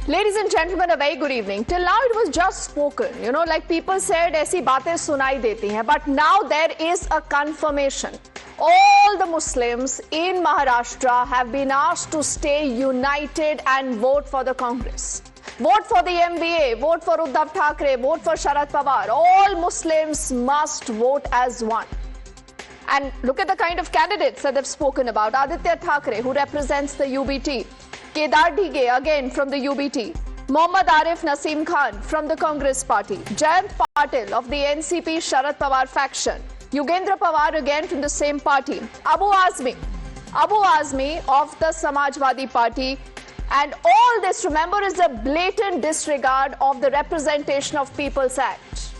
Ladies and gentlemen, a very good evening. Till now it was just spoken, like people said, ऐसी बातें सुनाई देती हैं. But now there is a confirmation. All the Muslims in Maharashtra have been asked to stay united and vote for the Congress. Vote for the MVA, vote for Uddhav Thackeray, vote for Sharad Pawar. All Muslims must vote as one. And look at the kind of candidates that they've spoken about. Aditya Thackeray, who represents the UBT. Kedar Dhige, again from the UBT. Mohammad Arif Naseem Khan from the Congress Party. Jayant Patil of the NCP Sharad Pawar faction. Yugendra Pawar again from the same party. Abu Azmi of the Samajwadi Party. And all this, remember, is a blatant disregard of the Representation of People's Act.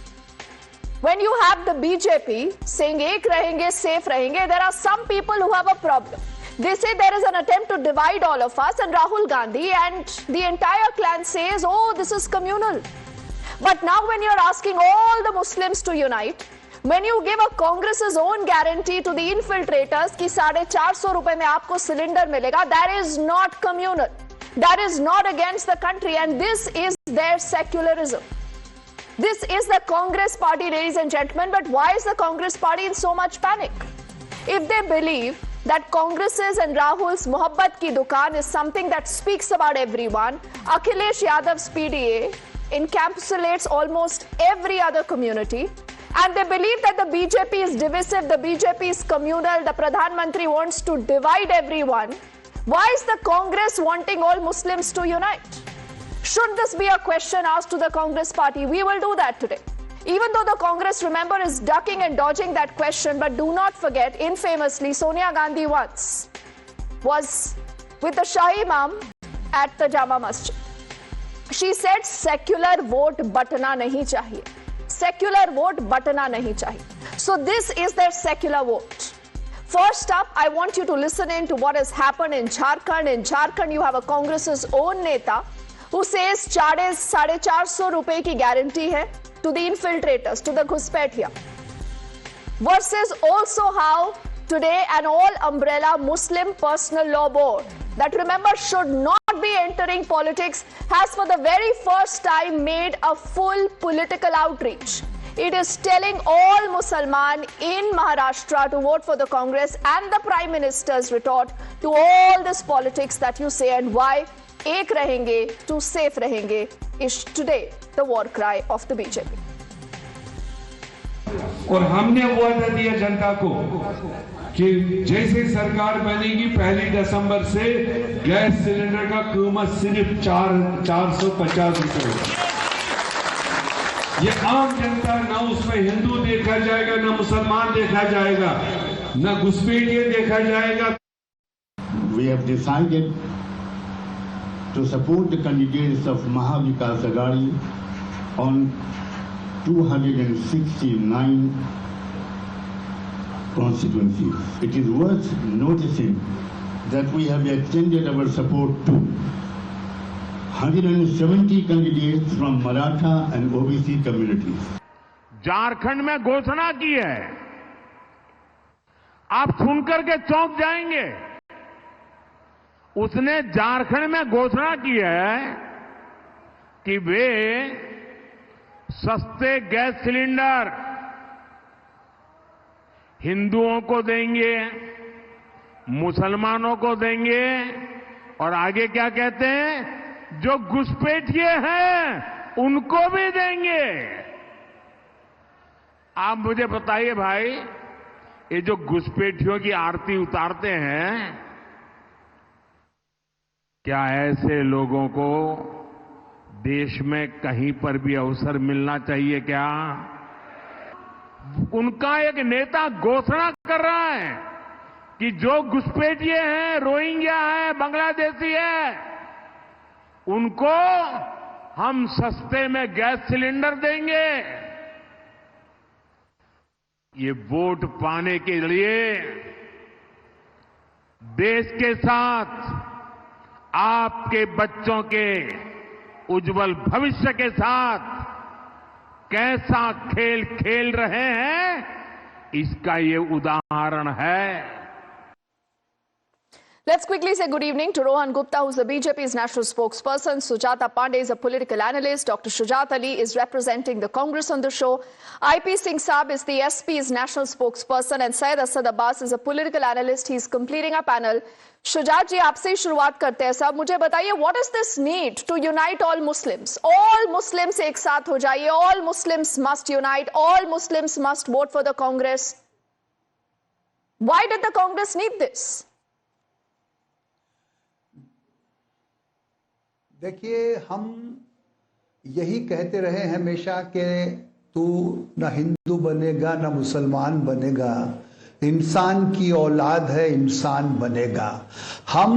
When you have the BJP saying ek rahenge, safe rahenge, there are some people who have a problem. They say there is an attempt to divide all of us, and Rahul Gandhi and the entire clan says, oh, this is communal. But now when you're asking all the Muslims to unite, when you give a Congress's own guarantee to the infiltrators कि 450 रुपए में आपको cylinder मिलेगा, that is not communal. That is not against the country, and this is their secularism. This is the Congress Party, ladies and gentlemen. But why is the Congress Party in so much panic? If they believe that Congress's and Rahul's Mohabbat Ki Dukaan is something that speaks about everyone, Akhilesh Yadav's PDA encapsulates almost every other community, and they believe that the BJP is divisive, the BJP is communal, the Pradhan Mantri wants to divide everyone, why is the Congress wanting all Muslims to unite? Should this be a question asked to the Congress Party? We will do that today. Even though the Congress, remember, is ducking and dodging that question, but do not forget, infamously, Sonia Gandhi once was with the Shahi Imam at the Jama Masjid. She said, secular vote batna nahi chahiye. Secular vote batna nahi chahiye. So this is their secular vote. First up, I want you to listen in to what has happened in Jharkhand. In Jharkhand, you have a Congress's own neta who says 450 रुपए की guarantee है to the infiltrators, to the Ghuspaitiya. Versus also how today an all-umbrella Muslim personal law board that, remember, should not be entering politics has for the very first time made a full political outreach. It is telling all Musalman in Maharashtra to vote for the Congress, and the Prime Minister's retort to all this politics that you say and why ek rahenge to safe rahenge is today the war cry of the BJP. और हमने वादा दिया जनता को कि जैसे सरकार बनेगी 1 दिसंबर से गैस सिलेंडर का कीमत सिर्फ 450 रुपए। ये आम जनता, ना उसमें हिंदू देखा जाएगा, ना मुसलमान देखा जाएगा, ना घुसपैठिया देखा जाएगा। We have decided to support the candidates of Mahavikas Aghadi on 269 constituencies. It is worth noticing that we have extended our support to 170 candidates from Maratha and OBC communities. Jharkhand में घोषणा की है, आप सुनकर के चौंक जाएंगे। उसने झारखंड में घोषणा की है कि वे सस्ते गैस सिलेंडर हिंदुओं को देंगे, मुसलमानों को देंगे, और आगे क्या कहते हैं, जो घुसपैठिए हैं उनको भी देंगे। आप मुझे बताइए भाई, ये जो घुसपैठियों की आरती उतारते हैं, क्या ऐसे लोगों को देश में कहीं पर भी अवसर मिलना चाहिए क्या? उनका एक नेता घोषणा कर रहा है कि जो घुसपैठिए हैं, रोहिंग्या है, बांग्लादेशी है, उनको हम सस्ते में गैस सिलेंडर देंगे। ये वोट पाने के लिए देश के साथ, आपके बच्चों के उज्जवल भविष्य के साथ कैसा खेल खेल रहे हैं, इसका ये उदाहरण है। Let's quickly say good evening to Rohan Gupta, who's the BJP's national spokesperson. Sujata Pandey is a political analyst. Dr. Shujat Ali is representing the Congress on the show. IP Singh Saab is the SP's national spokesperson. And Syed Asad Abbas is a political analyst. He's completing our panel. Shujat ji, आपसे ही शुरुआत करते हैं साहब. मुझे बताइए, what is this need to unite all Muslims? All Muslims एक साथ हो जाइए. All Muslims must unite. All Muslims must vote for the Congress. Why did the Congress need this? देखिए, हम यही कहते रहे हमेशा कि तू न हिंदू बनेगा न मुसलमान बनेगा, इंसान की औलाद है, इंसान बनेगा. हम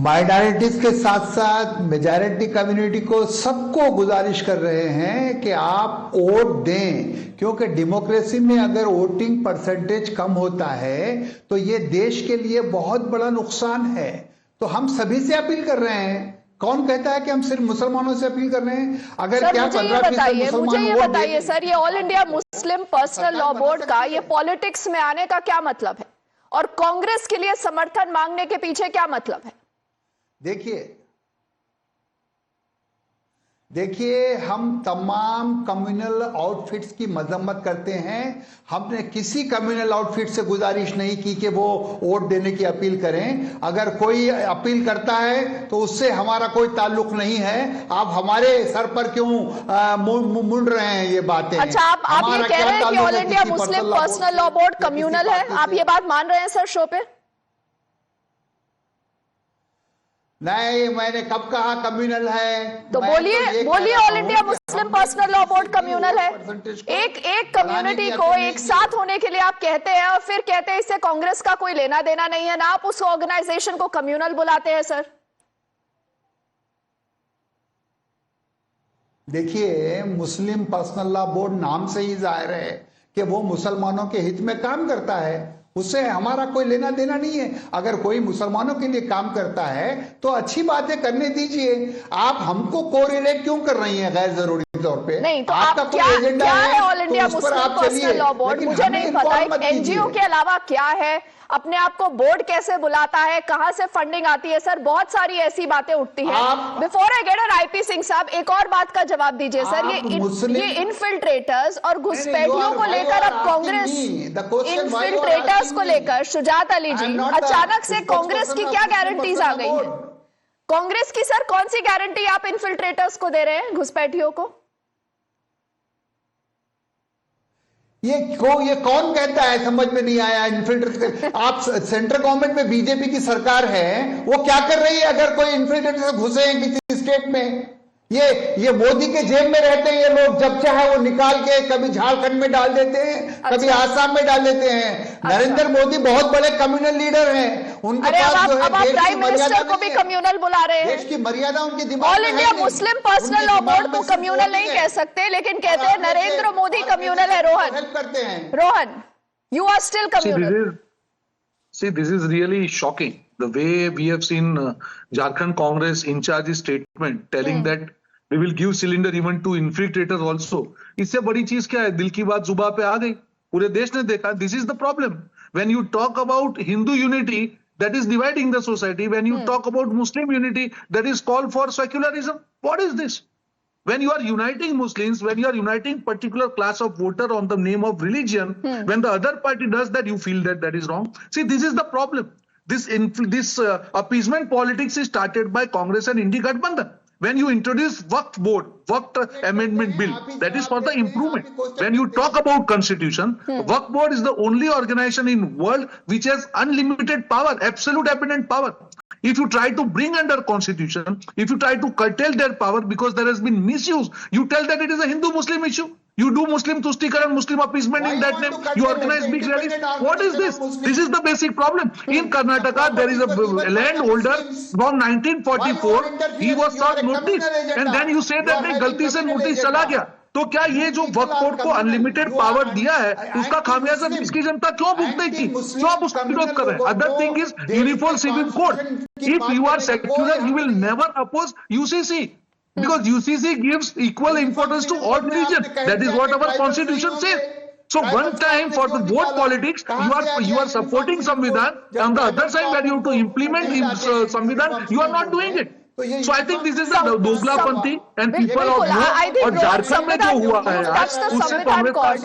माइनॉरिटीज के साथ साथ मेजॉरिटी कम्युनिटी को सबको गुजारिश कर रहे हैं कि आप वोट दें, क्योंकि डेमोक्रेसी में अगर वोटिंग परसेंटेज कम होता है तो ये देश के लिए बहुत बड़ा नुकसान है. तो हम सभी से अपील कर रहे हैं. कौन कहता है कि हम सिर्फ मुसलमानों से अपील कर रहे हैं? अगर सर, क्या मुझे ये बताइए सर, ये all India Muslim personal law board का ये पॉलिटिक्स में आने का क्या मतलब है, और कांग्रेस के लिए समर्थन मांगने के पीछे क्या मतलब है? देखिए, हम तमाम कम्युनल आउटफिट्स की मजम्मत करते हैं. हमने किसी कम्युनल आउटफिट से गुजारिश नहीं की कि वो वोट देने की अपील करें. अगर कोई अपील करता है तो उससे हमारा कोई ताल्लुक नहीं है. आप हमारे सर पर क्यों मुंड रहे हैं ये बातें? अच्छा, आप ये कह रहे हैं कि all India Muslim personal law board communal है, आप ये बात मान रहे हैं सर शो पे? नहीं, मैंने कब कहा कम्युनल है? तो बोलिए all India Muslim personal law board communal है. एक कम्युनिटी को एक साथ होने के लिए आप कहते हैं और फिर कहते हैं इससे कांग्रेस का कोई लेना देना नहीं है, ना आप उस ऑर्गेनाइजेशन को कम्युनल बुलाते हैं सर. देखिए, मुस्लिम पर्सनल लॉ बोर्ड नाम से ही जाहिर है कि वो मुसलमानों के हित में काम करता है. उससे हमारा कोई लेना देना नहीं है. अगर कोई मुसलमानों के लिए काम करता है तो अच्छी बातें करने दीजिए. आप हमको कोरिलेट क्यों कर रही हैं गैर जरूरी तौर पे? नहीं, तो आपका कोई एजेंडा है all India Muslim personal law board? मुझे नहीं पता एनजीओ के अलावा क्या है, अपने आप को बोर्ड कैसे बुलाता है, कहां से फंडिंग आती है सर, बहुत सारी ऐसी बातें उठती हैं. Before I get IP Singh साहब, एक और बात का जवाब दीजिए सर. ये इन्फिल्ट्रेटर्स और घुसपैठियों को लेकर अब कांग्रेस, इन्फिल्ट्रेटर्स को लेकर शुजात अली जी, अचानक से कांग्रेस की क्या गारंटीज आ गई है? कांग्रेस की सर कौन सी गारंटी आप इन्फिल्ट्रेटर्स को दे रहे हैं, घुसपैठियों को? ये कौन कहता है? समझ में नहीं आया. इन्फिल्ट्रेटर, आप सेंट्रल गवर्नमेंट में बीजेपी की सरकार है, वो क्या कर रही है अगर कोई इन्फिल्ट्रेटर घुसे हैं किसी स्टेट में? ये मोदी के जेब में रहते हैं ये लोग, जब चाहे वो निकाल के कभी झारखंड में डाल देते हैं, कभी आसाम में डाल देते हैं. नरेंद्र मोदी बहुत बड़े कम्युनल लीडर हैं. उनके पास जो है प्राइम मिनिस्टर को भी कम्युनल बुला रहे हैं. देश की मर्यादा उनके दिमाग में all India Muslim personal law board को कम्युनल नहीं कह सकते, लेकिन कहते हैं नरेंद्र मोदी कम्युनल है. Rohan, you are still communal. See, this is really shocking. The way we have seen Jharkhand Congress in charge's statement telling that we will give cylinder even to infiltrators also. इससे बड़ी चीज क्या है? दिल की बात जुबान पे आ गई, पूरे देश ने देखा. This is the problem. When you talk about Hindu unity, that is dividing the society. When you talk about Muslim unity, that is called for secularism. What is this? When you are uniting Muslims, when you are uniting particular class of voter on the name of religion, when the other party does that, you feel that that is wrong. See, this is the problem. This appeasement politics is started by Congress and Indi Gathbandhan. When you introduce Waqf board, Waqf amendment bill, that is for the improvement. When you talk about constitution, Waqf board is the only organization in world which has unlimited power, absolute abundant power. If you try to bring under constitution, if you try to curtail their power because there has been misuse, you tell that it is a Hindu-Muslim issue. You do Muslim Tushtikarana, Muslim appeasement in that name. You organize big rallies. What is this? This is the basic problem. In Karnataka, there is a landholder from 1944. He was served notice, and then you say that नहीं गलती से notice चला गया. तो क्या ये जो वक्फ board को अनलिमिटेड पावर दिया है, उसका खामियाजा इसकी जनता क्यों भुगतेगी? क्यों आप उसका विरोध कर रहे हैं? Other thing is uniform civil code. If you are secular, you will never oppose UCC. Because UCC gives equal importance to all religion. That is what our constitution says. So one time for the vote politics, you are supporting Samvidhan, and on the other side where you have to implement Samvidhan, you are not doing it. So I think this is the दोगलापंथी and people of no और झारखंड में जो हुआ है उससे कांग्रेस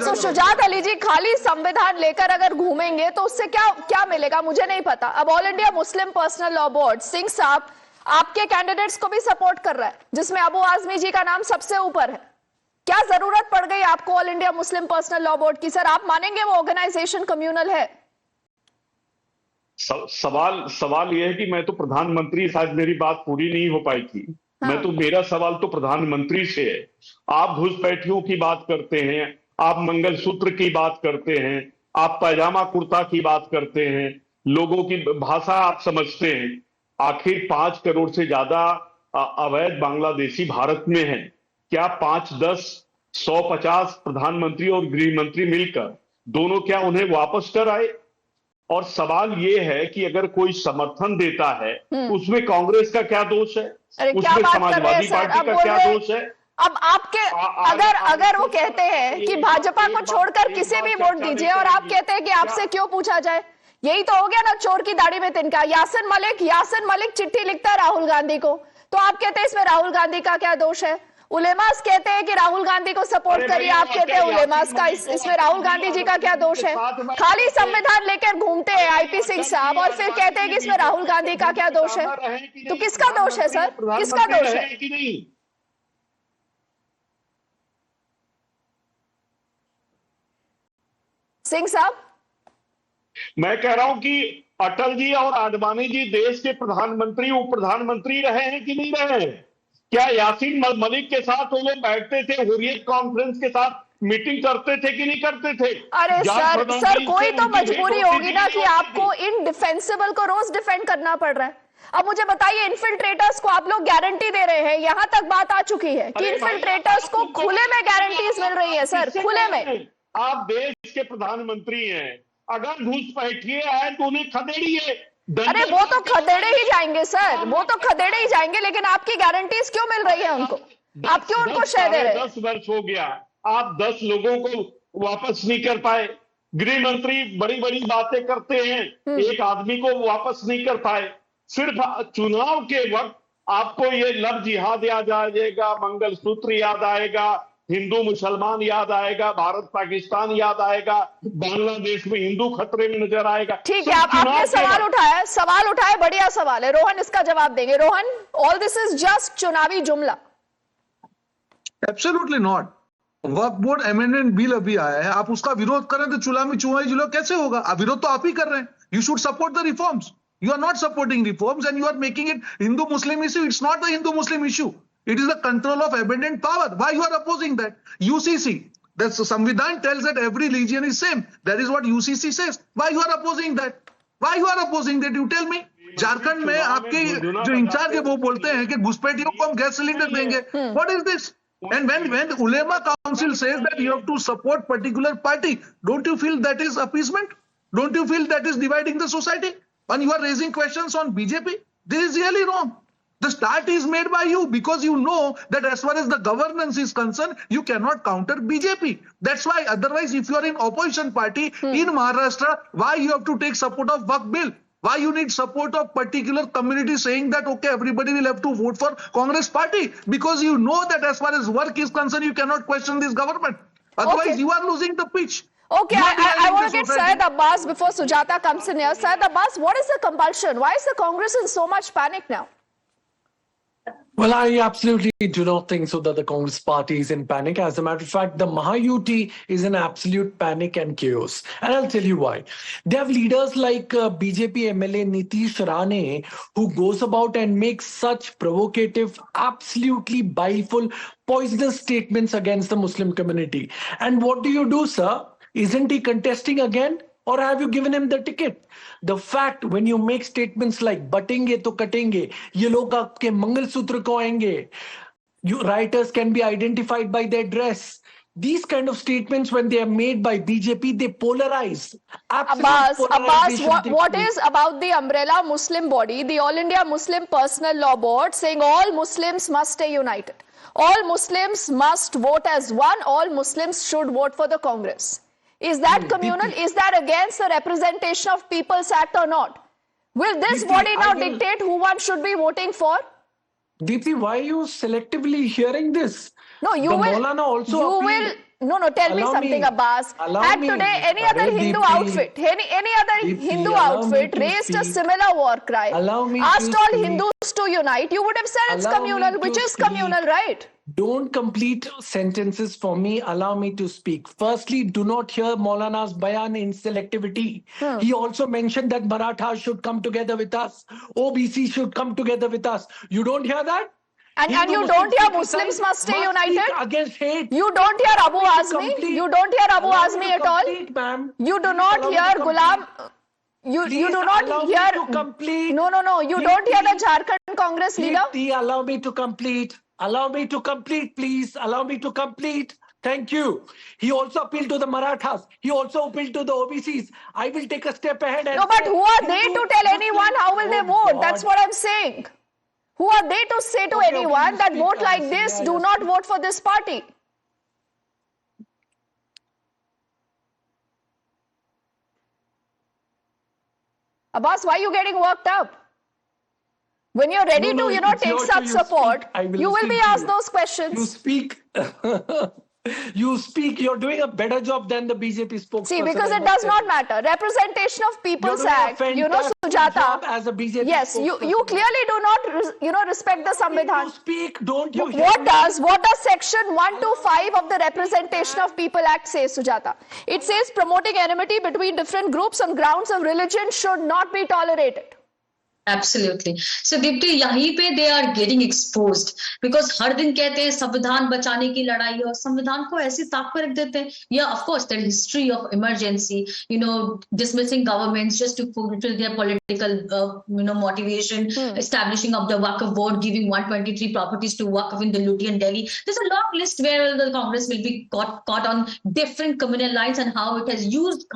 तो शुजात अली जी खाली संविधान लेकर अगर घूमेंगे तो उससे क्या क्या मिलेगा मुझे नहीं पता। अब all India Muslim personal law board Singh साहब आपके कैंडिडेट्स को भी सपोर्ट कर रहा है जिसमें अबू आजमी जी का नाम सबसे ऊपर है। क्या जरूरत पड़ गई आपको all India Muslim personal law board की? सर आप मानेंगे वो ऑर्गेनाइजेशन कम्युनल है? सवाल यह है कि मैं तो प्रधानमंत्री, शायद मेरी बात पूरी नहीं हो पाई थी। हाँ। मेरा सवाल तो प्रधानमंत्री से है। आप घुसपैठियों की बात करते हैं, आप मंगलसूत्र की बात करते हैं, आप पैजामा कुर्ता की बात करते हैं, लोगों की भाषा आप समझते हैं। आखिर 5 करोड़ से ज्यादा अवैध बांग्लादेशी भारत में हैं। क्या 5, 10, 150 प्रधानमंत्री और गृह मंत्री मिलकर दोनों क्या उन्हें वापस कर आए? और सवाल ये है कि अगर कोई समर्थन देता है उसमें कांग्रेस का क्या दोष है, उसमें समाजवादी पार्टी का क्या दोष है? अब आपके अगर वो कहते हैं कि भाजपा को छोड़कर किसी भी वोट दीजिए और आप कहते हैं कि आपसे क्यों पूछा जाए, यही तो हो गया ना चोर की दाढ़ी में तिनका। यासिन मलिक चिट्ठी लिखता है राहुल गांधी को, तो आप कहते हैं इसमें राहुल गांधी का क्या दोष है? उलेमास कहते हैं कि राहुल गांधी को सपोर्ट करिए, आप कहते हैं उलेमास का इसमें राहुल गांधी जी का क्या दोष है? खाली संविधान लेकर घूमते हैं आईपी सिंह साहब और फिर कहते हैं कि इसमें राहुल गांधी का क्या दोष है? तो किसका दोष है सर, किसका दोष है? सिंह साहब मैं कह रहा हूं कि अटल जी और आडवाणी जी देश के प्रधानमंत्री उप प्रधानमंत्री रहे हैं कि नहीं रहे हैं? क्या यासीन मलिक के साथ वो लोग बैठते थे, हुर्रियत कॉन्फ्रेंस के साथ मीटिंग करते थे कि नहीं करते थे? अरे सर कोई तो मजबूरी होगी ना कि आपको इनडिफेंसिबल को रोज डिफेंड करना पड़ रहा है। अब मुझे बताइए, इन्फिल्ट्रेटर्स को आप लोग गारंटी दे रहे हैं, यहां तक बात आ चुकी है कि इन्फिल्ट्रेटर्स को खुले में गारंटीज मिल रही है। सर खुले में आप देश के प्रधानमंत्री हैं, अगर घुसपैठिए आए तो उन्हें खदेड़िए। अरे वो तो खदेड़े ही जाएंगे सर, वो तो खदेड़े ही जाएंगे, लेकिन आपकी गारंटीज क्यों मिल रही है उनको? आप क्यों उनको शह दे रहे हैं? 10 वर्ष हो गया, आप 10 लोगों को वापस नहीं कर पाए। गृह मंत्री बड़ी बड़ी बातें करते हैं, एक आदमी को वापस नहीं कर पाए। सिर्फ चुनाव के वक्त आपको ये लफ्ज याद आ जाएगा, मंगलसूत्र याद आएगा, हिंदू मुसलमान याद आएगा, भारत पाकिस्तान याद आएगा, बांग्लादेश में हिंदू खतरे में नजर आएगा। ठीक है, आपने सवाल उठाया, बढ़िया सवाल है। रोहन इसका जवाब देंगे। Rohan, all this is just चुनावी जुमला? Absolutely not. Waqf board amendment bill अभी आया है, आप उसका विरोध करें तो चुनावी जुमला कैसे होगा? आप विरोध तो आप ही कर रहे हैं। You should support the reforms. You are not supporting reforms and you are making it Hindu Muslim issue. It's not the Hindu Muslim issue. It is the control of abundant power. Why you are opposing that? UCC, the Samvidhan tells that every religion is same. That is what UCC says. Why you are opposing that? Why you are opposing that? You tell me. Jharkhand में आपके जो in charge है वो बोलते हैं कि घुसपैठियों को हम गैस सिलेंडर देंगे. What is this? And when Ulema Council says that you have to support particular party, don't you feel that is appeasement? Don't you feel that is dividing the society? And you are raising questions on BJP? This is really wrong. The start is made by you because you know that as far as the governance is concerned, you cannot counter BJP. That's why otherwise if you are in opposition party in Maharashtra, why you have to take support of Waqf bill? Why you need support of particular community saying that, okay, everybody will have to vote for Congress party? Because you know that as far as work is concerned, you cannot question this government. Otherwise you are losing the pitch. Okay, I want to get Syed Abbas before Sujata comes in here. Syed Abbas, what is the compulsion? Why is the Congress in so much panic now? Well, I absolutely do not think so that the Congress party is in panic. As a matter of fact, the Mahayuti is in absolute panic and chaos. And I'll tell you why. They have leaders like BJP MLA Nitish Rane, who goes about and makes such provocative, absolutely bileful, poisonous statements against the Muslim community. And what do, sir? Isn't he contesting again? Or have you given him the ticket? The fact when you make statements like "batenge to katenge," ये लोग आपके मंगलसूत्र को आएंगे. You writers can be identified by their dress. these kind of statements, when they are made by BJP, they polarize. Absolute Abbas, polarization what takes is about the umbrella Muslim body, the All India Muslim Personal Law Board, saying all Muslims must stay united. All Muslims must vote as one. All Muslims should vote for the Congress. Is that communal? Is that against the Representation of People's Act or not? Will this body now dictate who one should be voting for? Deepthi, why are you selectively hearing this? No, you The will. Maulana also You appealed. will. No, tell me Allow something, me. Abbas. Allow Had me. today any other Arey Hindu Deepthi. outfit, any other Deepthi, Hindu allow me outfit to raised a speak. similar war cry, Allow me asked to all speak. Hindus to unite, you would have said it's Allow me communal, to which is speak. communal, right? Don't complete sentences for me. Allow me to speak. Firstly, do not hear Maulana's bayan in selectivity. He also mentioned that Marathas should come together with us. OBC should come together with us. You don't hear that? And Hindu you Muslims don't hear speak Muslims aside, must stay speak united? against hate. You don't hear Abu Allow me to Azmi? complete. You don't hear Abu Allow me Azmi to at all? complete, ma'am. You do not Allow me hear to Ghulam. You Please do not allow me hear. to complete. No. You don't hear the Jharkhand Congress leader? Deepthi, allow me to complete. Allow me to complete, please. Allow me to complete. Thank you. He also appealed to the Marathas. He also appealed to the OBCs. I will take a step ahead and No, but say, who are they Hindu to tell Muslim- anyone how will they Oh, vote? God. That's what I'm saying. Who are they to say to Okay, anyone you that speak, vote like Abbas. this, Yeah, do yes. not vote for this party? Abbas, why are you getting worked up? When you're ready No, to, it's take your some turn. You support, speak. I will you will listen be to asked you. those You questions. speak. You speak. You're doing a better job than the BJP spokesperson. See, because I it must does tell not you. matter. Representation of You're People's doing a Act, fantastic Sujata. job as a BJP Yes, you spokesperson. clearly do not, respect the You Sambidhan. speak. Don't you hear What me? does section 125 of the Representation of People Act say, Sujata? It says promoting enmity between different groups on grounds of religion should not be tolerated. Absolutely. So Deepthi, यहीं पे they are getting exposed because हर दिन कहते हैं संविधान बचाने की लड़ाई और संविधान को ऐसी ताक पर रख देते हैं. Yeah, of course, there is history of emergency, dismissing governments just to fulfill their political, motivation, establishing of the Waqf board, giving 123 properties to Waqf in the Ludian Delhi. There's a long list where the Congress will be caught on different communal lines and how it has used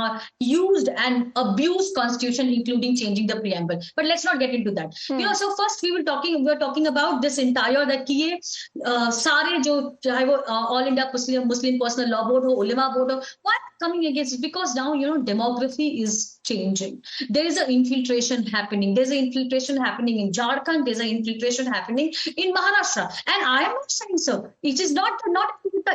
and abused constitution, including changing the preamble. But let's not get into that. So first we were talking about this entire that कि ये सारे जो चाहे वो All India Muslim Personal Law Board हो, Ulema Board हो, why coming against it? Because now demography is changing. There is an infiltration happening. There's an infiltration happening in Jharkhand. There's an infiltration happening in Maharashtra. And I am not saying so. It is not.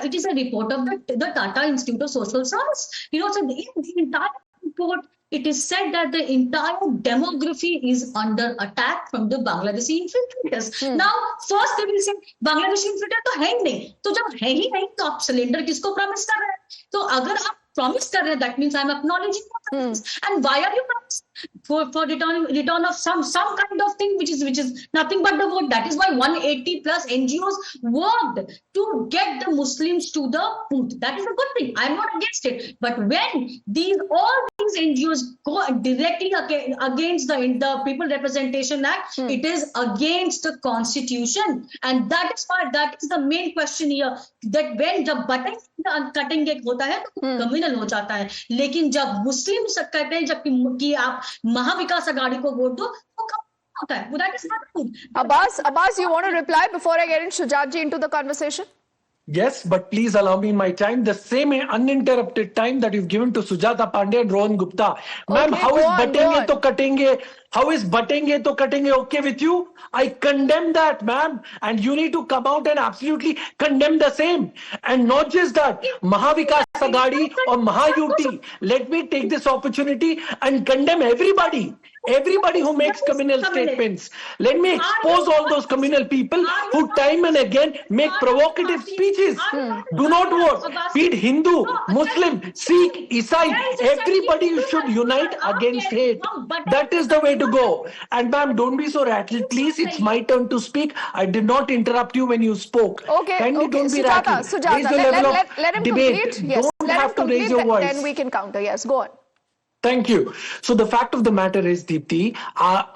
It is a report of the Tata Institute of Social Service. So in the entire report, it is said that the entire demography is under attack from the Bangladeshi infiltrators. Now, first they will say Bangladeshi infiltrator तो है ही नहीं. तो जब है ही नहीं तो आप cylinder किसको प्रॉमिस कर रहे हैं? तो अगर आप प्रॉमिस कर रहे हैं, that means I am acknowledging this. And why are you promising? For return of some kind of thing which is nothing but the vote. That is why 180 plus NGOs worked to get the Muslims to the booth. That is a good thing. I am not against it. But when all these NGOs go directly against the People Representation Act, it is against the Constitution, and that is the main question here. That when the button cutting it होता है तो communal हो जाता है, लेकिन जब मुस्लिम कहते हैं कि आप महाविकास आघाड़ी को वोट दो तो कम होता है. That is not good. Abbas, you want to reply before I get Shujatji into the conversation? Yes, but please allow me my time, the same uninterrupted time that you've given to Sujata Pandey and Rohan Gupta. Ma'am, how is batenge to katenge? How is batenge to katenge okay with you? I condemn that, ma'am. And you need to come out and absolutely condemn the same. And not just that, Mahavikas Aghadi or Mahayuti. Let me take this opportunity and condemn everybody who makes communal statements. Let me expose all those communal people who time and again make provocative speeches. Do not vote. Be it Hindu, Muslim, Sikh, Isai. Everybody should unite against hate. That is the way to go. And ma'am, don't be so rattled. Please, it's my turn to speak. I did not interrupt you when you spoke. Okay, Kindly don't be rattled. Raise Sujata, the level let him of debate. complete. Yes, Don't let have him to raise complete, your voice. then we can counter. Yes, go on. Thank you. So the fact of the matter is, Deepthi,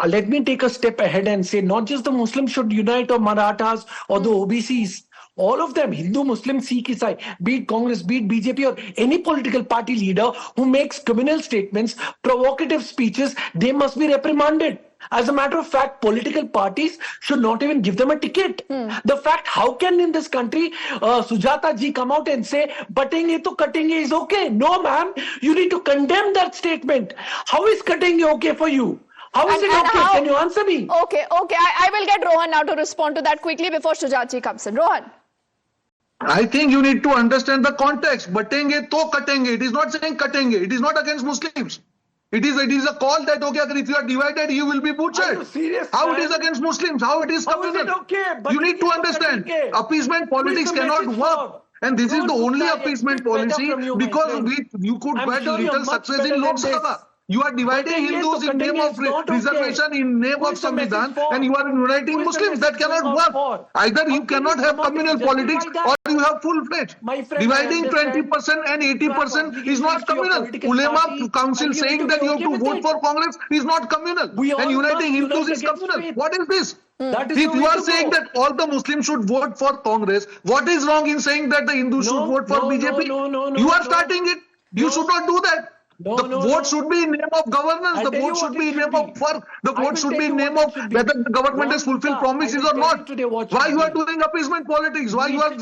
let me take a step ahead and say not just the Muslims should unite or Marathas or the OBCs. all of them, Hindu, Muslim, Sikh, Isai, be it Congress, be it BJP, or any political party leader who makes communal statements, provocative speeches, they must be reprimanded. As a matter of fact, political parties should not even give them a ticket. The fact, how can in this country Sujata ji come out and say, "Batenge to katenge" is okay? No, ma'am. You need to condemn that statement. How is katenge okay for you? How is it okay? Can you answer me? Okay. I will get Rohan now to respond to that quickly before Shujat ji comes in. Rohan. I think you need to understand the context. Batenge to katenge. It is not saying katenge. It is not against Muslims. It is a call that, okay, if you are divided, you will be butchered. Are you serious, How man? it is against Muslims? How it is How is communal? it okay? But You need to understand. Appeasement politics cannot work. And this is the only appeasement policy because you could get little success in Lok Sabha. You are dividing Hindus in name of reservation, in name of Samvidhan, and you are uniting Muslims. That cannot work. Either you cannot have communal politics or you have full-fledged. Dividing 20% and 80% is not communal. Ulema Council saying that you have to vote for Congress is not communal. And uniting Hindus is communal. What is this? If you are saying that all the Muslims should vote for Congress, what is wrong in saying that the Hindus should vote for BJP? You are starting it. You should not do that. The vote should be in name of governance. The vote should be in name of work. The vote should be in name of whether the government has fulfilled promises or not. Why you are doing appeasement politics? Why you are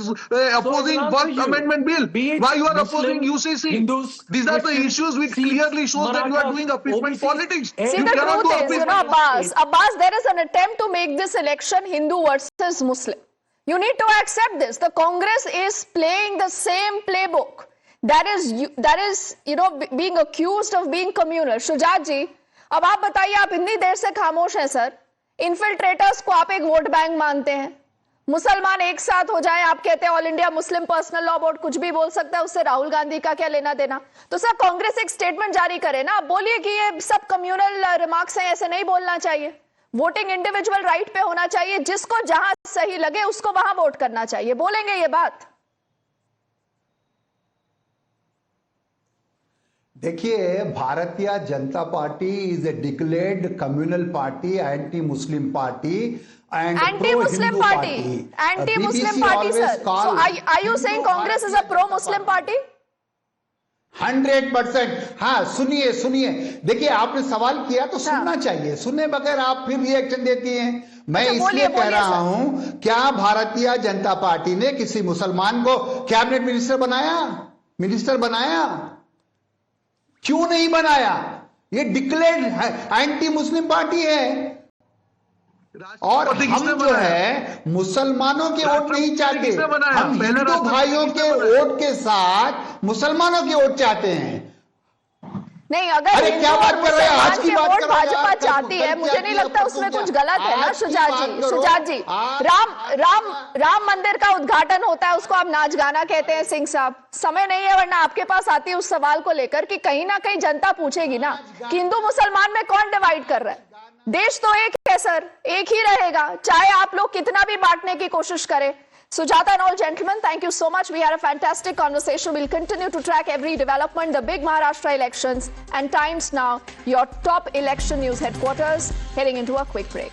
opposing work amendment bill? Why you are opposing UCC? These are the issues which clearly shows that you are doing appeasement politics. See, the truth is, Abbas, there is an attempt to make this election Hindu versus Muslim. You need to accept this. The Congress is playing the same playbook. That is, being accused of being communal. Shujaat जी, अब आप बताइए, आप इतनी देर से खामोश हैं sir. Infiltrators को आप एक वोट बैंक मानते हैं. मुसलमान एक साथ हो जाएं, आप कहते हैं all India Muslim personal law board कुछ भी बोल सकता है, उससे राहुल गांधी का क्या लेना देना. तो सर कांग्रेस एक स्टेटमेंट जारी करे ना, आप बोलिए कि ये सब कम्युनल रिमार्क्स हैं, ऐसे नहीं बोलना चाहिए. वोटिंग इंडिविजुअल राइट पे होना चाहिए, जिसको जहां सही लगे उसको वहां वोट करना चाहिए. बोलेंगे ये बात? देखिए, Bharatiya Janata party is a declared communal party, anti Muslim party and anti-Muslim party. Anti-Muslim party, sir. So are you saying Congress is a pro-Muslim party? 100%. हाँ, सुनिए. देखिए, आपने सवाल किया तो सुनना चाहिए. सुनने बगैर आप फिर रिएक्शन देती हैं. मैं इसलिए कह रहा हूं, क्या भारतीय जनता पार्टी ने किसी मुसलमान को कैबिनेट मिनिस्टर बनाया? क्यों नहीं बनाया? ये डिक्लेयर्ड एंटी मुस्लिम पार्टी है. और हम जो है मुसलमानों के वोट नहीं चाहते, हम हिंदू भाइयों के वोट के साथ मुसलमानों के वोट चाहते हैं. नहीं, अगर क्या बात कर रहे हैं, आज की बात वोट भाजपा चाहती है, मुझे नहीं लगता उसमें कुछ गलत है ना. शुजात जी, राम मंदिर का उद्घाटन होता है, उसको आप नाच गाना कहते हैं. सिंह साहब, समय नहीं है, वरना आपके पास आती है उस सवाल को लेकर कि कहीं ना कहीं जनता पूछेगी ना कि हिंदू मुसलमान में कौन डिवाइड कर रहा है. देश तो एक है सर, एक ही रहेगा, चाहे आप लोग कितना भी बांटने की कोशिश करें. Sujata and all gentlemen, thank you so much. We had a fantastic conversation. We'll continue to track every development, the big Maharashtra elections, and Times Now, your top election news headquarters, heading into a quick break.